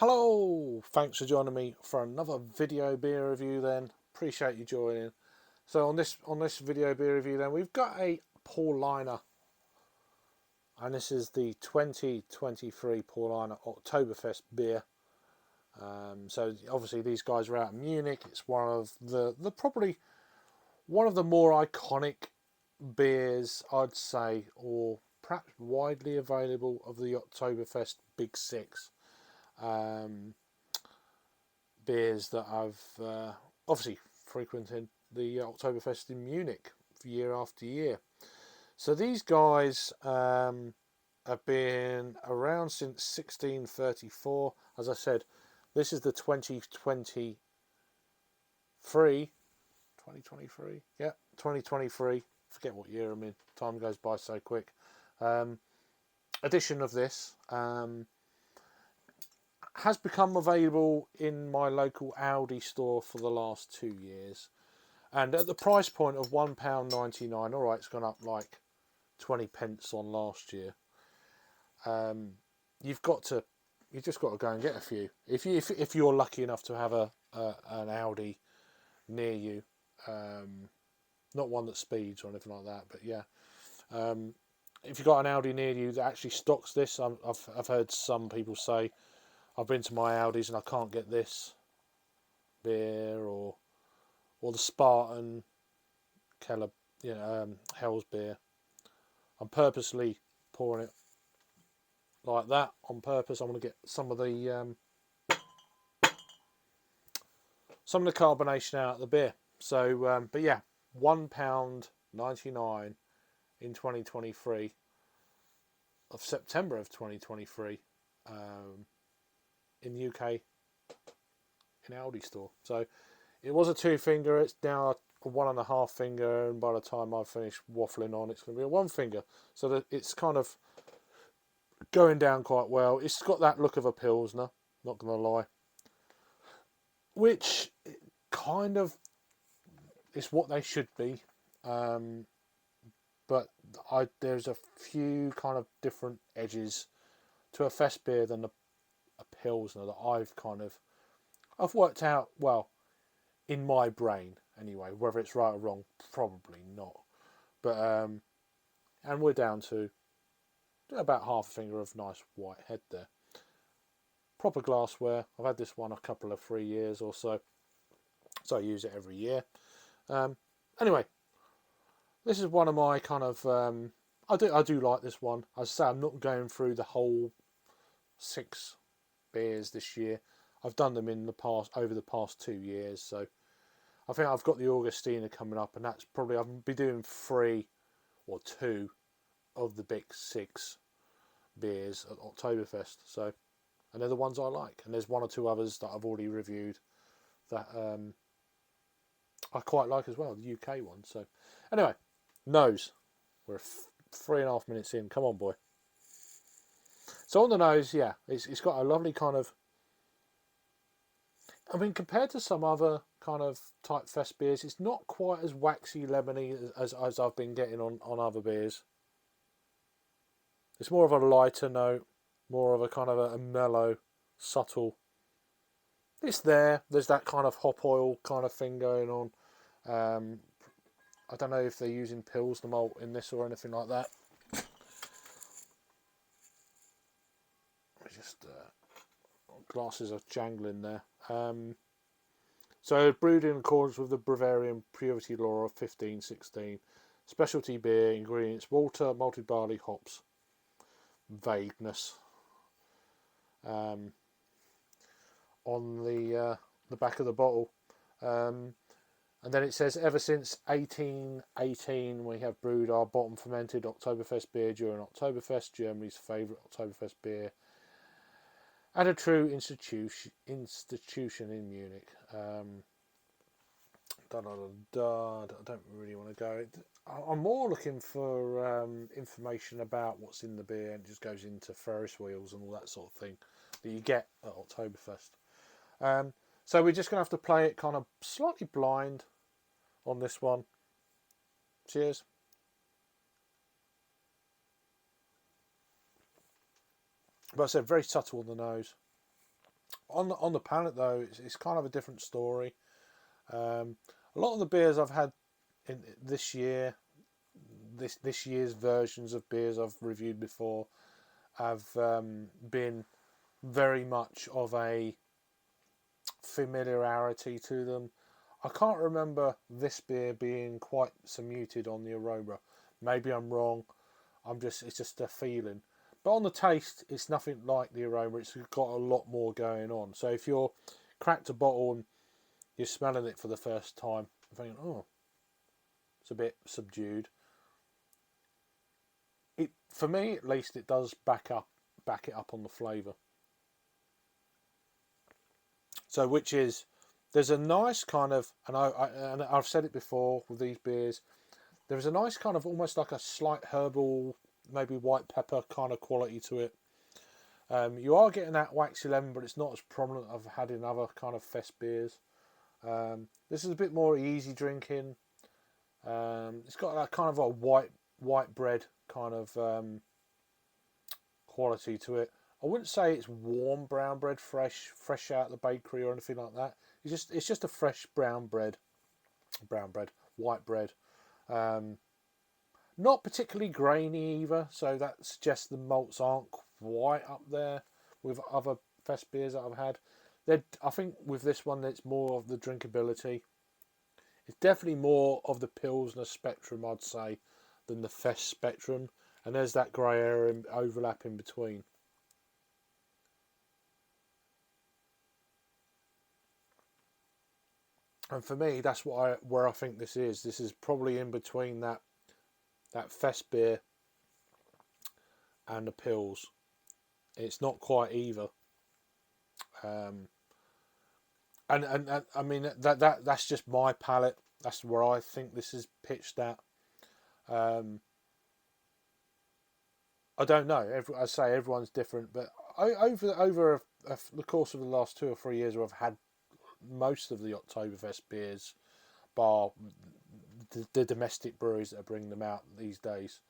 Hello, thanks for joining me for another video beer review then. Appreciate you joining. So on this video beer review then we've got a Paulaner, and this is the 2023 Paulaner Oktoberfest beer. So obviously these guys are out in Munich. It's one of the probably one of the more iconic beers, I'd say, or perhaps widely available of the Oktoberfest Big Six. Um, Beers that I've obviously frequented the Oktoberfest in Munich year after year. So these guys have been around since 1634. As I said, this is the 2023, yeah, 2023. Forget what year I'm in. Time goes by so quick. Um, Edition of this. Has become available in my local Aldi store for the last 2 years, and at the price point of £1.99. All right, it's gone up like 20 pence on last year. Um, you've just got to go and get a few if you're lucky enough to have an Aldi near you. Not one that speeds or anything like that, but yeah. If you've got an Aldi near you that actually stocks this, I've heard some people say, I've been to my Aldi's and I can't get this beer or the Spartan Keller, Hell's beer. I'm purposely pouring it like that on purpose. I want to get some of the carbonation out of the beer. So, but yeah, £1.99 in 2023 of September of 2023 in the UK in Aldi store. So it was a 2-finger. It's now a 1.5-finger, and by the time I finish waffling on, it's going to be a 1-finger. So that it's kind of going down quite well. It's got that look of a Pilsner, not going to lie, which kind of is what they should be. But there's a few kind of different edges to a fest beer than a Pilsner that I've worked out, well, in my brain anyway. Whether it's right or wrong, probably not. But and we're down to about half a finger of nice white head there. Proper glassware. I've had this one a couple of 3 years or so, so I use it every year. Anyway, this is one of my kind of I do like this one. As I say, I'm not going through the whole 6 beers this year. I've done them in the past, over the past 2 years, so I think I've got the Augustina coming up, and that's probably, I'll be doing 3 or 2 of the big 6 beers at Oktoberfest. So, and they're the ones I like, and there's 1 or 2 others that I've already reviewed that I quite like as well, the UK one. So anyway, nose. We're 3.5 minutes in. Come on, boy. So on the nose, yeah, it's got a lovely kind of, I mean, compared to some other kind of type fest beers, it's not quite as waxy lemony as I've been getting on other beers. It's more of a lighter note, more of a kind of a mellow, subtle. It's there. There's that kind of hop oil kind of thing going on. I don't know if they're using Pilsner malt in this or anything like that. Just glasses are jangling there. So brewed in accordance with the Bavarian purity law of 1516. Specialty beer ingredients: water, malted barley, hops. Vagueness. On the back of the bottle. And then it says, ever since 1818 we have brewed our bottom fermented Oktoberfest beer during Oktoberfest, Germany's favourite Oktoberfest beer, and a true institution in Munich. I don't really want to go. I'm more looking for information about what's in the beer, and it just goes into Ferris wheels and all that sort of thing that you get at Oktoberfest. So we're just going to have to play it kind of slightly blind on this one. Cheers. But I said, very subtle on the nose. On the palate though, it's kind of a different story. A lot of the beers I've had in this year, this year's versions of beers I've reviewed before, have been very much of a familiarity to them. I can't remember this beer being quite so muted on the aroma. Maybe I'm wrong. It's just a feeling. But on the taste, it's nothing like the aroma. It's got a lot more going on. So if you're cracked a bottle and you're smelling it for the first time, you're thinking, oh, it's a bit subdued. It, for me at least, it does back it up on the flavour. So which is, there's a nice kind of, and I've said it before with these beers, there's a nice kind of almost like a slight herbal, maybe white pepper kind of quality to it. You are getting that waxy lemon, but it's not as prominent as I've had in other kind of fest beers. This is a bit more easy drinking. It's got that kind of a white bread kind of quality to it. I wouldn't say it's warm brown bread, fresh out of the bakery or anything like that. It's just a fresh white bread. Not particularly grainy either, so that suggests the malts aren't quite up there with other fest beers that I've had. I think with this one, it's more of the drinkability. It's definitely more of the Pilsner spectrum, I'd say, than the fest spectrum, and there's that grey area overlap in between. And for me, that's where I think this is. This is probably in between that fest beer and the Pils. It's not quite either. Um, and I mean that's just my palate. That's where I think this is pitched at. Um, I don't know. I say everyone's different, but over the course of the last 2 or 3 years, where I've had most of the Oktoberfest beers, bar the domestic breweries that are bringing them out these days,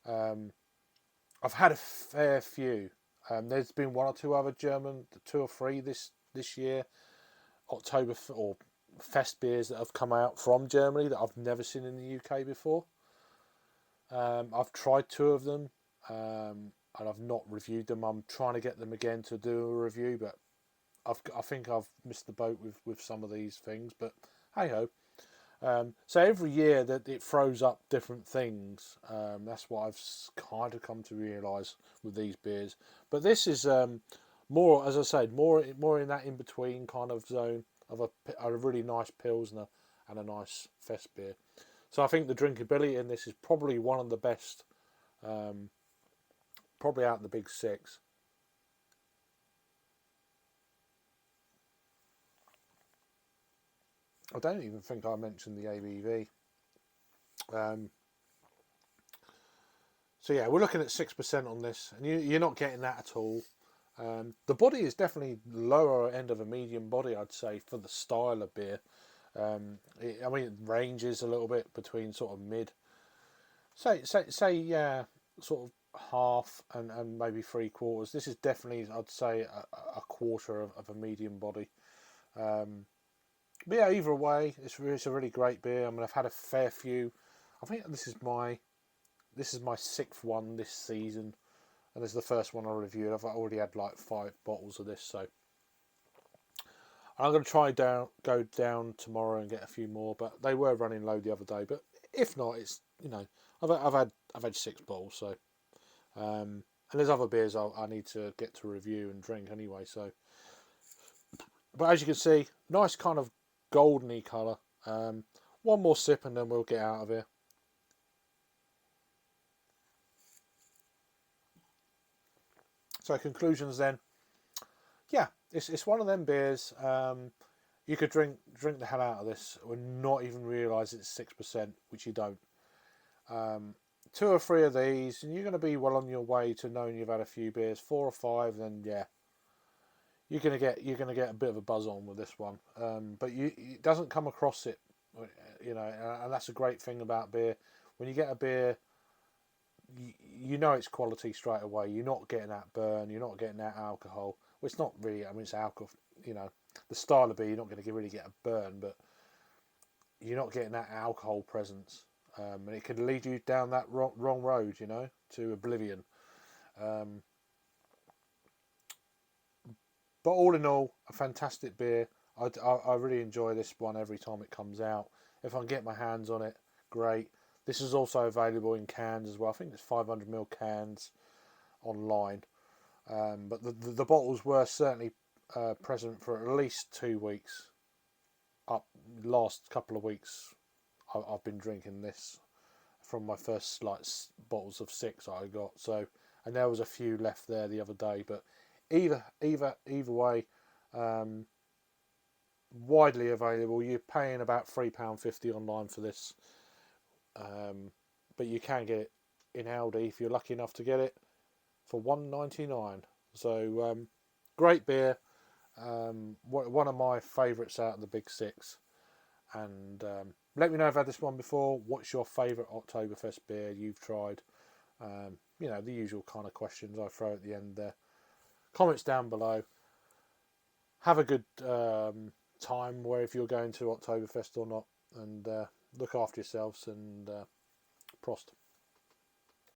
I've had a fair few. There's been one or two other German, 2 or 3 this year, October or fest beers that have come out from Germany that I've never seen in the UK before. I've tried 2 of them, and I've not reviewed them. I'm trying to get them again to do a review, but I think I've missed the boat with some of these things. But hey ho. So every year that it throws up different things. That's what I've kind of come to realise with these beers. But this is more, as I said, more in that in between kind of zone of a really nice pilsner and a nice fest beer. So I think the drinkability in this is probably one of the best, probably out of the big 6. I don't even think I mentioned the ABV. Um, so yeah, we're looking at 6% on this, and you're not getting that at all. The body is definitely lower end of a medium body, I'd say, for the style of beer. I mean, it ranges a little bit between sort of mid, say, yeah, sort of half and maybe 3/4. This is definitely, I'd say, a quarter of a medium body. But yeah, either way, it's a really great beer. I mean, I've had a fair few. I think this is my 6th one this season, and this is the first one I reviewed. I've already had like 5 bottles of this, so I'm going to go down tomorrow and get a few more. But they were running low the other day. But if not, it's I've had 6 bottles, so and there's other beers I need to get to review and drink anyway. So, but as you can see, nice kind of goldeny colour. One more sip and then we'll get out of here. So conclusions then. Yeah, it's one of them beers. You could drink the hell out of this and not even realise it's 6%, which you don't. 2 or 3 of these, and you're going to be well on your way to knowing you've had a few beers. 4 or 5, then yeah, you're going to get a bit of a buzz on with this one. But it doesn't come across it, and that's a great thing about beer. When you get a beer you know it's quality straight away. You're not getting that burn. You're not getting that alcohol. Well, it's not really. I mean, it's alcohol. You know, the style of beer, you're not going to really get a burn, but you're not getting that alcohol presence, and it can lead you down that wrong road. You know, to oblivion. Um, but all in all, a fantastic beer. I really enjoy this one every time it comes out. If I can get my hands on it, great. This is also available in cans as well. I think it's 500 ml cans online. But the bottles were certainly present for at least 2 weeks. Up last couple of weeks, I've been drinking this from my first bottles of 6 I got. So, and there was a few left there the other day. But either way, um, widely available. You're paying about £3.50 online for this, but you can get it in Aldi if you're lucky enough to get it for £1.99. So great beer. One of my favourites out of the big 6. And let me know if I've had this one before. What's your favourite Oktoberfest beer you've tried? The usual kind of questions I throw at the end there. Comments down below. Have a good time where if you're going to Oktoberfest or not, and look after yourselves, and Prost.